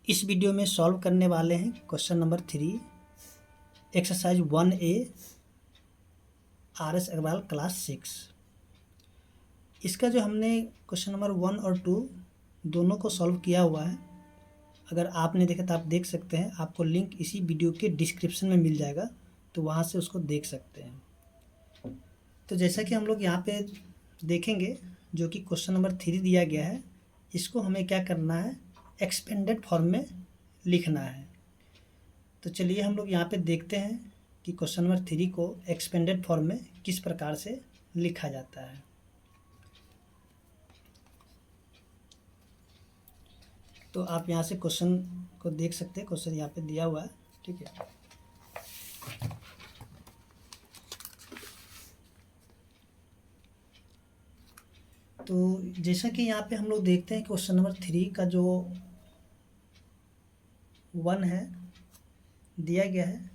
इस वीडियो में सॉल्व करने वाले हैं question number 3 exercise 1A RS Agarwal class 6। इसका जो हमने क्वेश्चन नंबर 1 और 2 दोनों को सॉल्व किया हुआ है। अगर आपने देखा तो आप देख सकते हैं, आपको लिंक इसी वीडियो के डिस्क्रिप्शन में मिल जाएगा, तो वहाँ से उसको देख सकते हैं। तो जैसा कि हम लोग यहाँ पे देखेंगे, जो कि क्वेश्चन नंबर 3 दिया गया है, इसको हमें क्या करना है, एक्सपेंडेड फॉर्म में लिखना है। तो चलिए हम लोग यहाँ पे देखते हैं कि क्वेश्चन नंबर 3 को एक्सपेंडेड फॉर्म में किस प्रकार से लिखा जाता है। तो आप यहाँ से क्वेश्चन को देख सकते हैं, क्वेश्चन यहाँ पे दिया हुआ है, ठीक है। तो जैसा कि यहाँ पे हम लोग देखते हैं, क्वेश्चन नंबर 3 का जो 1 है दिया गया है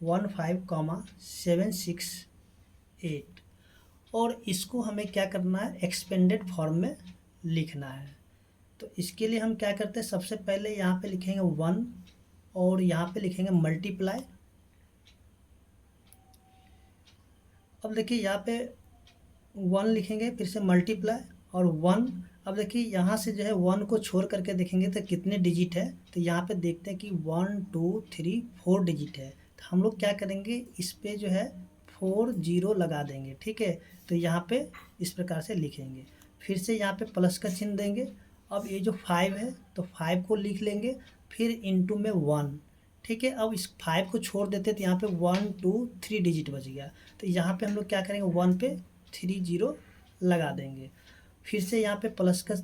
15,768 और इसको हमें क्या करना है, एक्सपेंडेड फॉर्म में लिखना है। तो इसके लिए हम क्या करते हैं, सबसे पहले यहाँ पे लिखेंगे 1 और यहाँ पे लिखेंगे मल्टीप्लाई। अब देखिए यहाँ पे 1 लिखेंगे, फिर से मल्टीप्लाई और 1। अब देखिए यहाँ से जो है 1 को छोड़ करके देखेंगे तो कितने डिजिट है, तो यहाँ पे देखते हैं कि 1 2 3 4 डिजिट है। तो हम लोग क्या करेंगे, इस पे जो है 4 0 लगा देंगे, ठीक है। तो यहाँ पे इस प्रकार से लिखेंगे, फिर से यहाँ पे प्लस का चिन्ह देंगे। अब ये जो 5 है तो 5 को लिख लेंगे, फिर इंटू में 1, ठीक है। अब इस 5 को छोड़ देते तो यहाँ पे 1 2 3 डिजिट बच गया। तो यहाँ पे हम लोग क्या करेंगे, 1 पे 3 0 लगा देंगे, फिर से यहाँ पे प्लस का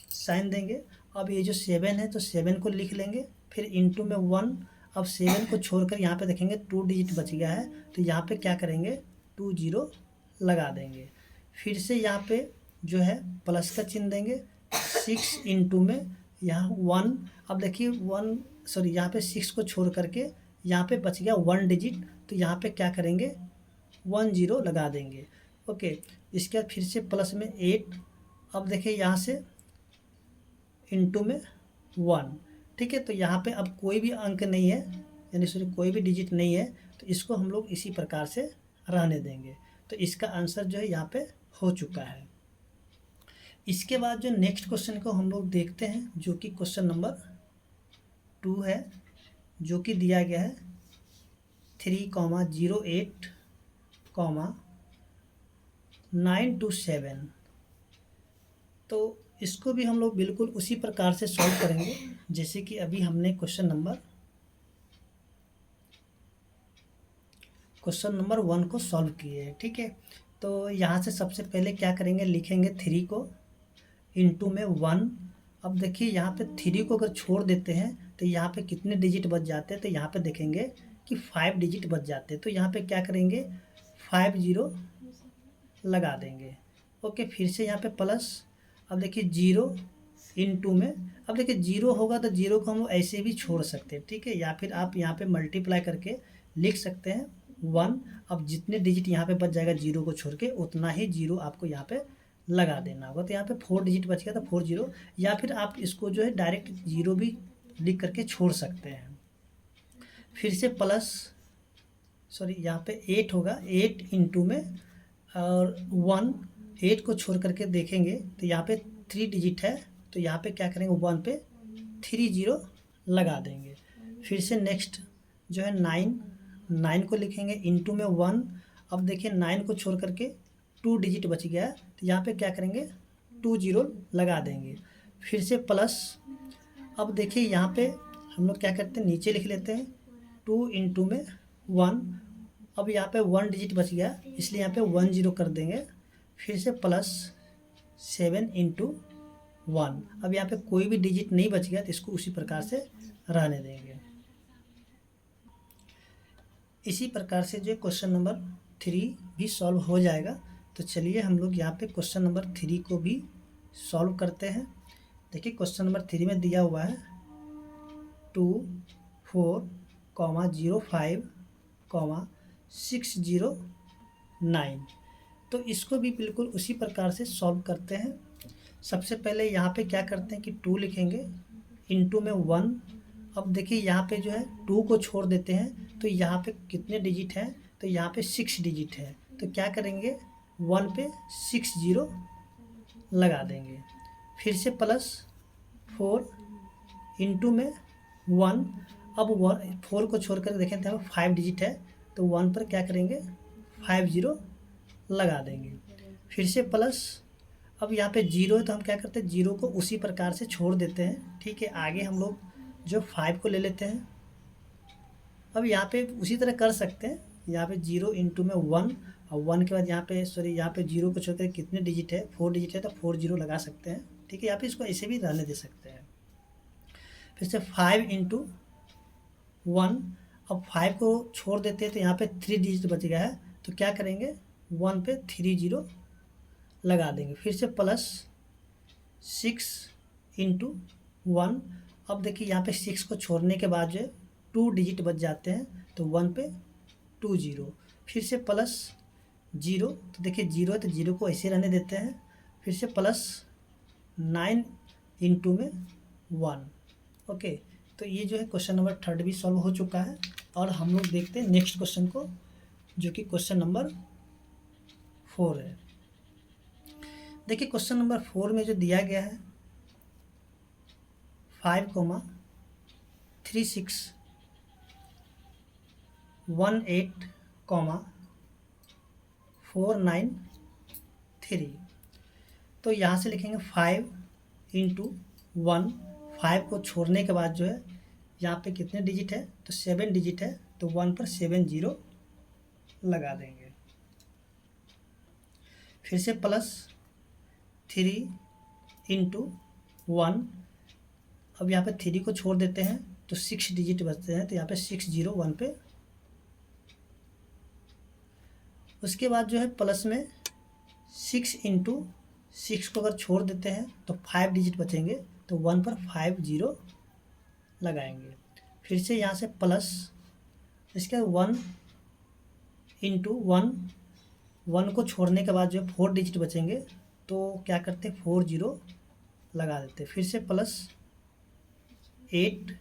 साइन देंगे। अब ये जो 7 है तो 7 को लिख लेंगे, फिर इंटू में 1। अब 7 को छोड़कर यहाँ पे देखेंगे 2 डिजिट बच गया है, तो यहाँ पे क्या करेंगे, 2 0 लगा देंगे, फिर से यहाँ पे जो है प्लस का चिन्ह देंगे। 6 इंटू में यहाँ 1। अब देखिए यहाँ पे 6 को छोड़ करके यहाँ पे बच गया 1 डिजिट, तो यहाँ पे क्या करेंगे, 1 0 लगा देंगे, ओके। इसके बाद फिर से प्लस में 8। अब देखिए यहाँ से इंटू में 1, ठीक है। तो यहाँ पे अब कोई भी अंक नहीं है, यानी सॉरी कोई भी डिजिट नहीं है, तो इसको हम लोग इसी प्रकार से रहने देंगे। तो इसका आंसर जो है यहाँ पे हो चुका है। इसके बाद जो नेक्स्ट क्वेश्चन को हम लोग देखते हैं, जो कि क्वेश्चन नंबर 2 है, जो कि दिया गया है 3,08, 9 to 7। तो इसको भी हम लोग बिल्कुल उसी प्रकार से सॉल्व करेंगे जैसे कि अभी हमने क्वेश्चन नंबर 1 को सॉल्व किए हैं, ठीक है। तो यहाँ से सबसे पहले क्या करेंगे, लिखेंगे 3 को इंटू में 1। अब देखिए यहाँ पे 3 को अगर छोड़ देते हैं तो यहाँ पे कितने डिजिट बच जाते हैं, तो यहाँ पे देखेंगे कि 5 डिजिट बच जाते हैं। तो यहाँ पे क्या करेंगे, 5 0 लगा देंगे, ओके। फिर से यहाँ पे प्लस, अब देखिए 0 इंटू में, अब देखिए 0 होगा तो 0 को हम ऐसे भी छोड़ सकते हैं, ठीक है, या फिर आप यहाँ पे मल्टीप्लाई करके लिख सकते हैं 1। अब जितने डिजिट यहाँ पे बच जाएगा 0 को छोड़ के, उतना ही 0 आपको यहाँ पे लगा देना होगा। तो यहाँ पे 4 डिजिट बच गया तो 4 0, या फिर आप इसको जो है डायरेक्ट 0 भी लिख करके छोड़ सकते हैं। फिर से प्लस, सॉरी यहाँ पे 8 होगा, 8 इंटू में और 1, 8 को छोड़ करके देखेंगे तो यहाँ पे 3 डिजिट है, तो यहाँ पे क्या करेंगे, 1 पे 3 0 लगा देंगे। फिर से नेक्स्ट जो है 9 को लिखेंगे इंटू में 1। अब देखिए 9 को छोड़ करके 2 डिजिट बच गया है, तो यहाँ पे क्या करेंगे, 2 0 लगा देंगे, फिर से प्लस। अब देखिए यहाँ पे हम लोग क्या करते हैं, नीचे लिख लेते हैं 2 इंटू में 1। अब यहाँ पे 1 डिजिट बच गया, इसलिए यहाँ पे 1 0 कर देंगे, फिर से प्लस 7 इंटू 1। अब यहाँ पे कोई भी डिजिट नहीं बच गया, तो इसको उसी प्रकार से रहने देंगे। इसी प्रकार से जो क्वेश्चन नंबर 3 भी सॉल्व हो जाएगा। तो चलिए हम लोग यहाँ पे क्वेश्चन नंबर 3 को भी सॉल्व करते हैं। देखिए क्वेश्चन नंबर 3 में दिया हुआ है 2 4, 0 5, 6 0 9। तो इसको भी बिल्कुल उसी प्रकार से सॉल्व करते हैं। सबसे पहले यहाँ पे क्या करते हैं कि 2 लिखेंगे, इंटू में 1। अब देखिए यहाँ पे जो है 2 को छोड़ देते हैं तो यहाँ पे कितने डिजिट हैं, तो यहाँ पे 6 डिजिट है। तो क्या करेंगे, 1 पे 6 जीरो लगा देंगे। फिर से प्लस 4 इंटू में 1। अब 4 को छोड़ कर देखें तो यहाँ 5 डिजिट है, तो 1 पर क्या करेंगे, 5 जीरो लगा देंगे। फिर से प्लस, अब यहाँ पे 0 है तो हम क्या करते हैं, 0 को उसी प्रकार से छोड़ देते हैं। ठीक है, आगे हम लोग जो 5 को ले लेते हैं। अब यहाँ पे उसी तरह कर सकते हैं, यहाँ पे 0 इंटू में 1 और 1 के बाद यहाँ पे यहाँ पे 0 को छोड़ कर कितने डिजिट है, 4 डिजिट है, तो 4 जीरो लगा सकते हैं। ठीक है, यहाँ पे इसको ऐसे भी रहने दे सकते हैं। फिर से 5 इंटू 1। अब 5 को छोड़ देते हैं तो यहाँ पे 3 डिजिट बच गया है, तो क्या करेंगे, 1 पे 3 जीरो लगा देंगे। फिर से प्लस 6 इंटू 1। अब देखिए यहाँ पे 6 को छोड़ने के बाद जो है 2 डिजिट बच जाते हैं, तो 1 पे 2 जीरो। फिर से प्लस 0, तो देखिए 0 है तो 0 को ऐसे रहने देते हैं। फिर से प्लस 9 इंटू में 1। ओके, तो ये जो है क्वेश्चन नंबर 3 भी सॉल्व हो चुका है। और हम लोग देखते हैं नेक्स्ट क्वेश्चन को, जो कि क्वेश्चन नंबर 4 है। देखिए क्वेश्चन नंबर 4 में जो दिया गया है 5,36,18,493। तो यहाँ से लिखेंगे 5 इंटू 1। 5 को छोड़ने के बाद जो है यहाँ पे कितने डिजिट है, तो 7 डिजिट है, तो 1 पर 7 जीरो लगा देंगे। फिर से प्लस 3 इंटू 1। अब यहाँ पे 3 को छोड़ देते हैं तो 6 डिजिट बचते हैं, तो यहाँ पे 6 जीरो 1 पे। उसके बाद जो है प्लस में 6 इंटू 6 को अगर छोड़ देते हैं तो 5 डिजिट बचेंगे, तो 1 पर 5 जीरो लगाएंगे। फिर से यहाँ से प्लस, इसके 1 इंटू 1 को छोड़ने के बाद जो है 4 डिजिट बचेंगे, तो क्या करते हैं, 4 जीरो लगा देते हैं। फिर से प्लस 8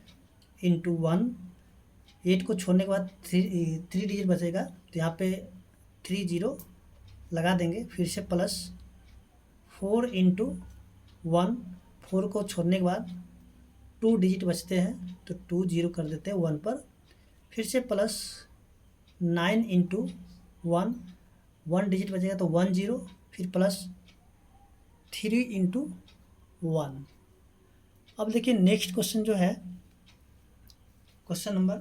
इंटू 1। 8 को छोड़ने के बाद 3 डिजिट बचेगा, तो यहाँ पे 3 जीरो लगा देंगे। फिर से प्लस 4 इंटू 1। 4 को छोड़ने के बाद 2 डिजिट बचते हैं, तो 2 जीरो कर देते हैं 1 पर। फिर से प्लस 9 इंटू 1। 1 डिजिट बचेगा तो 1 जीरो। फिर प्लस 3 इंटू 1। अब देखिए नेक्स्ट क्वेश्चन जो है क्वेश्चन नंबर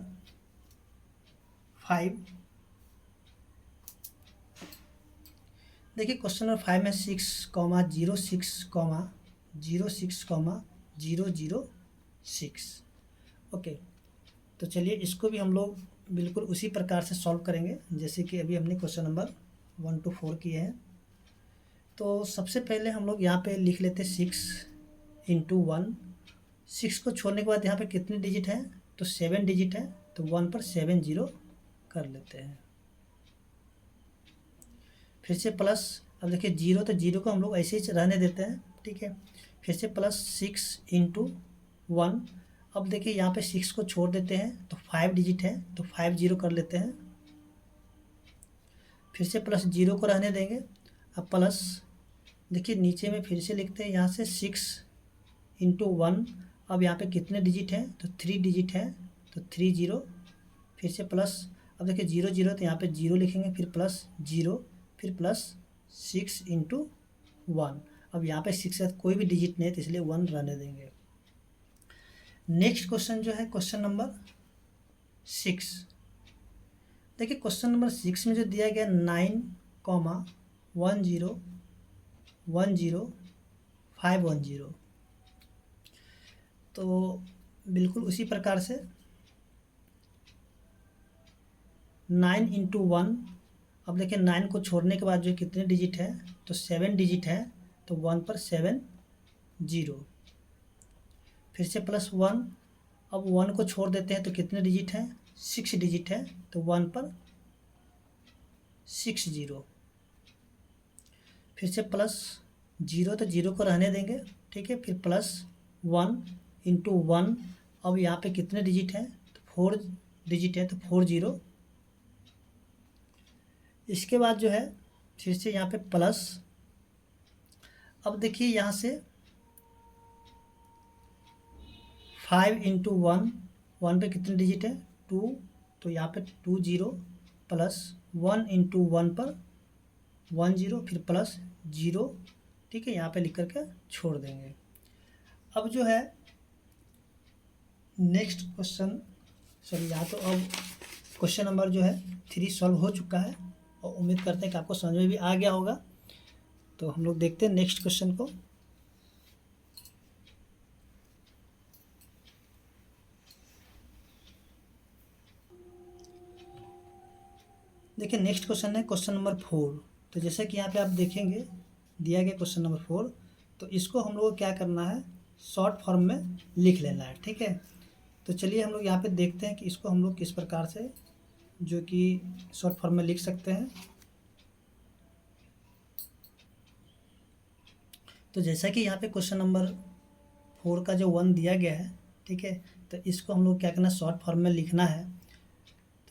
5। देखिए क्वेश्चन नंबर 5 में 6,06,06,006। ओके, तो चलिए इसको भी हम लोग बिल्कुल उसी प्रकार से सॉल्व करेंगे जैसे कि अभी हमने क्वेश्चन नंबर 1 to 4 किए हैं। तो सबसे पहले हम लोग यहाँ पे लिख लेते 6 इंटू 1। 6 को छोड़ने के बाद यहाँ पे कितने डिजिट हैं, तो 7 डिजिट है, तो 1 पर 7 जीरो कर लेते हैं। फिर से प्लस, अब देखिए 0 तो 0 को हम लोग ऐसे ही रहने देते हैं। ठीक है, फिर से प्लस 6 इंटू 1। अब देखिए यहाँ पे 6 को छोड़ देते हैं तो 5 डिजिट है, तो 5 जीरो कर लेते हैं। फिर से प्लस 0 को रहने देंगे। अब प्लस देखिए नीचे में फिर से लिखते हैं यहाँ से 6 इंटू 1। अब यहाँ पे कितने डिजिट हैं, तो 3 डिजिट है, तो 3 जीरो। फिर से प्लस, अब देखिए 0 जीरो तो यहाँ पे 0 लिखेंगे, फिर प्लस 0, फिर प्लस 6 इंटू 1। अब यहाँ पे 6 के साथ कोई भी डिजिट नहीं है तो इसलिए 1 रहने देंगे। नेक्स्ट क्वेश्चन जो है क्वेश्चन नंबर 6। देखिए क्वेश्चन नंबर 6 में जो दिया गया 9,10,10,510, तो बिल्कुल उसी प्रकार से 9 इंटू 1। अब देखिए 9 को छोड़ने के बाद जो कितने डिजिट है, तो 7 डिजिट है, तो 1 पर 7 जीरो। फिर से प्लस 1। अब 1 को छोड़ देते हैं तो कितने डिजिट हैं, 6 डिजिट है, तो 1 पर 6 जीरो। फिर से प्लस 0 तो 0 को रहने देंगे। ठीक है, फिर प्लस 1 इंटू 1। अब यहाँ पे कितने डिजिट हैं, तो 4 डिजिट है, तो 40। इसके बाद जो है फिर से यहाँ पे प्लस। अब देखिए यहाँ से 5 इंटू 1, 1 पे कितने डिजिट है, 2, तो यहाँ पे 20 प्लस 1 इंटू 1 पर 10, फिर प्लस 0। ठीक है, यहाँ पे लिख करके छोड़ देंगे। अब जो है नेक्स्ट क्वेश्चन, सॉरी यहाँ तो अब क्वेश्चन नंबर जो है 3 सॉल्व हो चुका है, और उम्मीद करते हैं कि आपको समझ में भी आ गया होगा। तो हम लोग देखते हैं नेक्स्ट क्वेश्चन को। देखिए नेक्स्ट क्वेश्चन है क्वेश्चन नंबर 4। तो जैसे कि यहाँ पे आप देखेंगे दिया गया क्वेश्चन नंबर 4, तो इसको हम लोग को क्या करना है, शॉर्ट फॉर्म में लिख लेना है। ठीक है, तो चलिए हम लोग यहाँ पे देखते हैं कि इसको हम लोग किस प्रकार से जो कि शॉर्ट फॉर्म में लिख सकते हैं। तो जैसा कि यहाँ पे क्वेश्चन नंबर 4 का जो 1 दिया गया है, ठीक है, तो इसको हम लोग क्या करना है, शॉर्ट फॉर्म में लिखना है।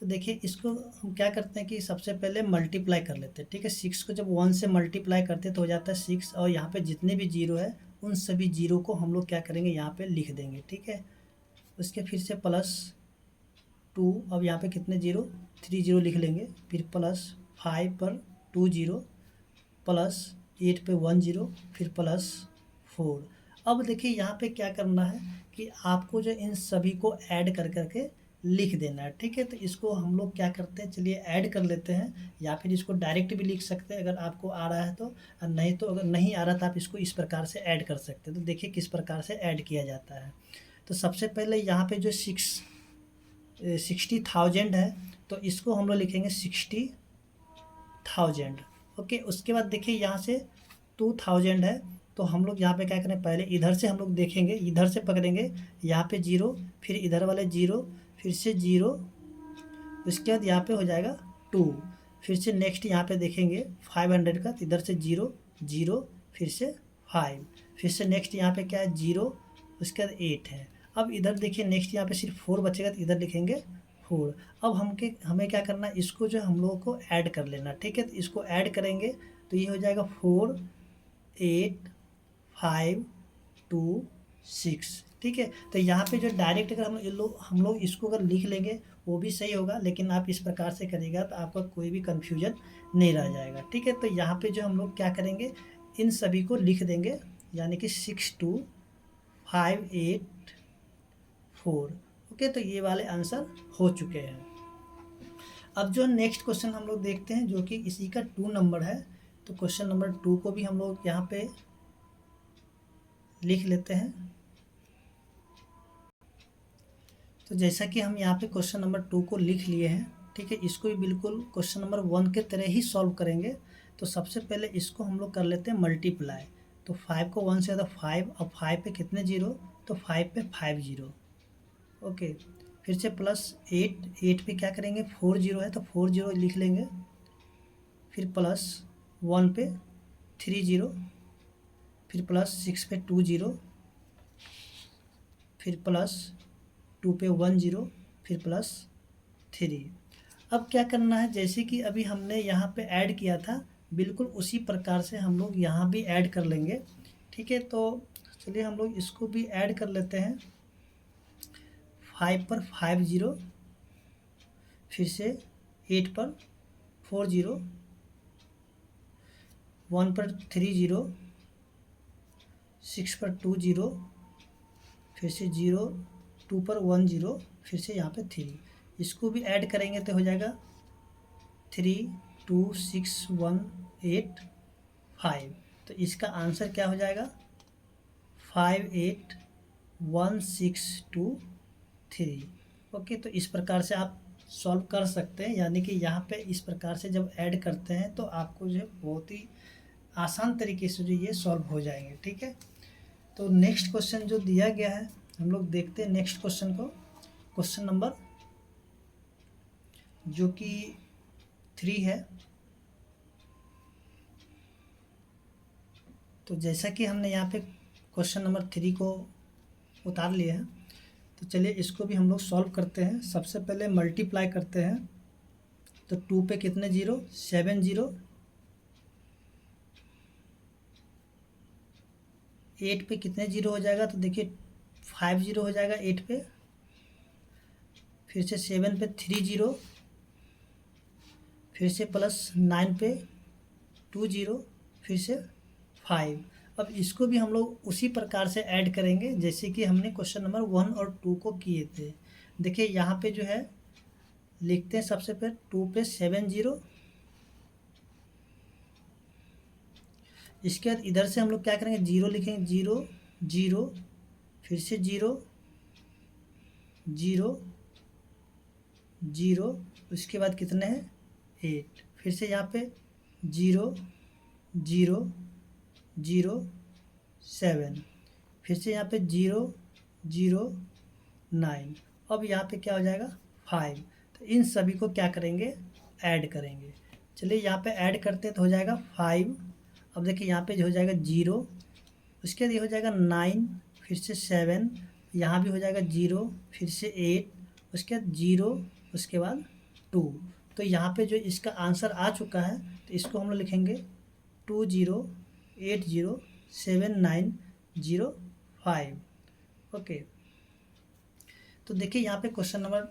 तो देखिए इसको हम क्या करते हैं कि सबसे पहले मल्टीप्लाई कर लेते हैं। ठीक है, 6 को जब 1 से मल्टीप्लाई करते हैं तो हो जाता है 6, और यहाँ पे जितने भी जीरो है उन सभी जीरो को हम लोग क्या करेंगे, यहाँ पे लिख देंगे। ठीक है, उसके फिर से प्लस 2, अब यहाँ पे कितने जीरो, 3 जीरो लिख लेंगे, फिर प्लस 5 पर 2 जीरो, प्लस 8 पे 1 जीरो, फिर प्लस 4। अब देखिए यहाँ पे क्या करना है कि आपको जो इन सभी को ऐड कर करके लिख देना है। ठीक है, तो इसको हम लोग क्या करते हैं, चलिए ऐड कर लेते हैं, या फिर इसको डायरेक्ट भी लिख सकते हैं अगर आपको आ रहा है तो, और नहीं तो अगर नहीं आ रहा तो आप इसको इस प्रकार से ऐड कर सकते हैं। तो देखिए किस प्रकार से ऐड किया जाता है। तो सबसे पहले यहाँ पे जो 60,000 है, तो इसको हम लोग लिखेंगे 60,000। ओके, उसके बाद देखिए यहाँ से 2000 है, तो हम लोग यहाँ पे क्या करें, पहले इधर से हम लोग देखेंगे, इधर से पकड़ेंगे, यहाँ पे 0, फिर इधर वाले 0, फिर से 0, उसके बाद यहाँ पे हो जाएगा 2, फिर से नेक्स्ट यहाँ पे देखेंगे 500 का, तो इधर से 0 0, फिर से 5, फिर से नेक्स्ट यहाँ पे क्या है 0, उसके बाद 8 है। अब इधर देखिए नेक्स्ट यहाँ पे सिर्फ 4 बचेगा, तो इधर लिखेंगे 4। अब हमें क्या करना है, इसको जो हम लोगों को ऐड कर लेना। ठीक है, तो इसको ऐड करेंगे तो ये हो जाएगा 4 8 5 2 6। ठीक है, तो यहाँ पे जो डायरेक्ट अगर हम लोग इसको अगर लिख लेंगे वो भी सही होगा, लेकिन आप इस प्रकार से करिएगा तो आपका कोई भी कन्फ्यूजन नहीं रह जाएगा। ठीक है, तो यहाँ पे जो हम लोग क्या करेंगे, इन सभी को लिख देंगे, यानी कि 62584। ओके, तो ये वाले आंसर हो चुके हैं। अब जो नेक्स्ट क्वेश्चन हम लोग देखते हैं जो कि इसी का 2 नंबर है, तो क्वेश्चन नंबर 2 को भी हम लोग यहाँ पे लिख लेते हैं। तो जैसा कि हम यहाँ पे क्वेश्चन नंबर 2 को लिख लिए हैं, ठीक है, इसको भी बिल्कुल क्वेश्चन नंबर 1 के तरह ही सॉल्व करेंगे। तो सबसे पहले इसको हम लोग कर लेते हैं मल्टीप्लाई। तो 5 को 1 से, तो 5, अब 5 पे कितने जीरो, तो 5 पे 5 जीरो। ओके, फिर से प्लस 8, 8 पे क्या करेंगे, 4 जीरो है, तो 4 जीरो लिख लेंगे, फिर प्लस 1 पे 3 जीरो, फिर प्लस 6 पे 2 जीरो, फिर प्लस 2 पे 1 जीरो, फिर प्लस 3। अब क्या करना है, जैसे कि अभी हमने यहाँ पे ऐड किया था, बिल्कुल उसी प्रकार से हम लोग यहाँ भी ऐड कर लेंगे। ठीक है, तो चलिए हम लोग इसको भी ऐड कर लेते हैं। 5 पर 5 जीरो, फिर से 8 पर 4 जीरो, 1 पर 3 जीरो, 6 पर 2 जीरो, फिर से 0, 2 पर 1 जीरो, फिर से यहाँ पे 3। इसको भी ऐड करेंगे तो हो जाएगा 3 2 6 1 8 5। तो इसका आंसर क्या हो जाएगा, 5 8 1 6 2 3। ओके, तो इस प्रकार से आप सॉल्व कर सकते हैं, यानी कि यहाँ पे इस प्रकार से जब ऐड करते हैं तो आपको जो है बहुत ही आसान तरीके से जो ये सॉल्व हो जाएंगे। ठीक है, तो नेक्स्ट क्वेश्चन जो दिया गया है हम लोग देखते हैं नेक्स्ट क्वेश्चन को, क्वेश्चन नंबर जो कि 3 है। तो जैसा कि हमने यहाँ पे क्वेश्चन नंबर 3 को उतार लिए हैं। तो चलिए इसको भी हम लोग सॉल्व करते हैं। सबसे पहले मल्टीप्लाई करते हैं, तो 2 पे कितने जीरो, 7 जीरो, 8 पे कितने जीरो हो जाएगा, तो देखिए 5 जीरो हो जाएगा 8 पे, फिर से 7 पे 3 जीरो, फिर से प्लस 9 पे 2 जीरो, फिर से 5। अब इसको भी हम लोग उसी प्रकार से ऐड करेंगे जैसे कि हमने क्वेश्चन नंबर 1 और 2 को किए थे। देखिए यहाँ पे जो है लिखते हैं सबसे पहले 2 पे 7 जीरो, इसके बाद इधर से हम लोग क्या करेंगे, जीरो लिखेंगे, जीरो जीरो, फिर से जीरो जीरो जीरो, उसके बाद कितने हैं 8, फिर से यहाँ पे जीरो जीरो जीरो 7, फिर से यहाँ पे 0 0 9, अब यहाँ पे क्या हो जाएगा 5। तो इन सभी को क्या करेंगे, ऐड करेंगे। चलिए यहाँ पे ऐड करते हैं तो हो जाएगा 5। अब देखिए यहाँ पे जो हो जाएगा 0, उसके बाद ये हो जाएगा 9, फिर से 7, यहाँ भी हो जाएगा 0, फिर से 8, उसके बाद 0, उसके बाद 2। तो यहाँ पे जो इसका आंसर आ चुका है, तो इसको हम लोग लिखेंगे 20807905। ओके, तो देखिए यहाँ पे क्वेश्चन नंबर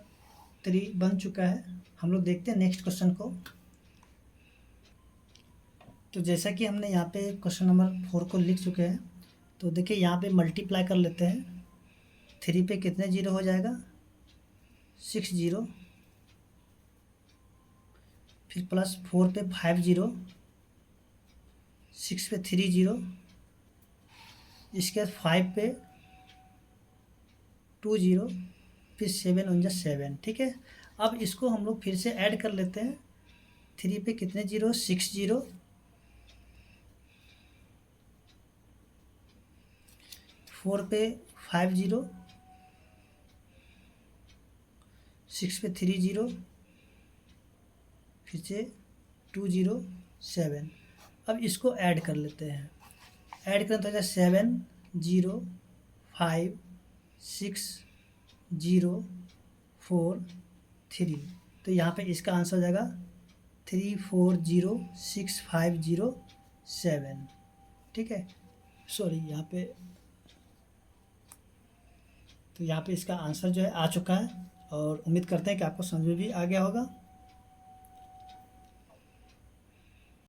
3 बन चुका है। हम लोग देखते हैं नेक्स्ट क्वेश्चन को। तो जैसा कि हमने यहाँ पे क्वेश्चन नंबर 4 को लिख चुके हैं, तो देखिए यहाँ पे मल्टीप्लाई कर लेते हैं। 3 पे कितने जीरो हो जाएगा, 6 जीरो, फिर प्लस 4 पे 5 जीरो, 6 पे 3 जीरो, इसके बाद 5 पे 2 जीरो, फिर 7 1 7। ठीक है, अब इसको हम लोग फिर से ऐड कर लेते हैं। 3 पे कितने जीरो, 6 जीरो, 4 पे 5 जीरो, 6 पे 3 जीरो, फिर से 2 जीरो 7। अब इसको ऐड कर लेते हैं। ऐड करें तो हो जाए 7 0 5 6 0 4 3। तो यहाँ पे इसका आंसर हो जाएगा 340650 ठीक है, सॉरी यहाँ पे, तो यहाँ पे इसका आंसर जो है आ चुका है, और उम्मीद करते हैं कि आपको समझ में भी आ गया होगा।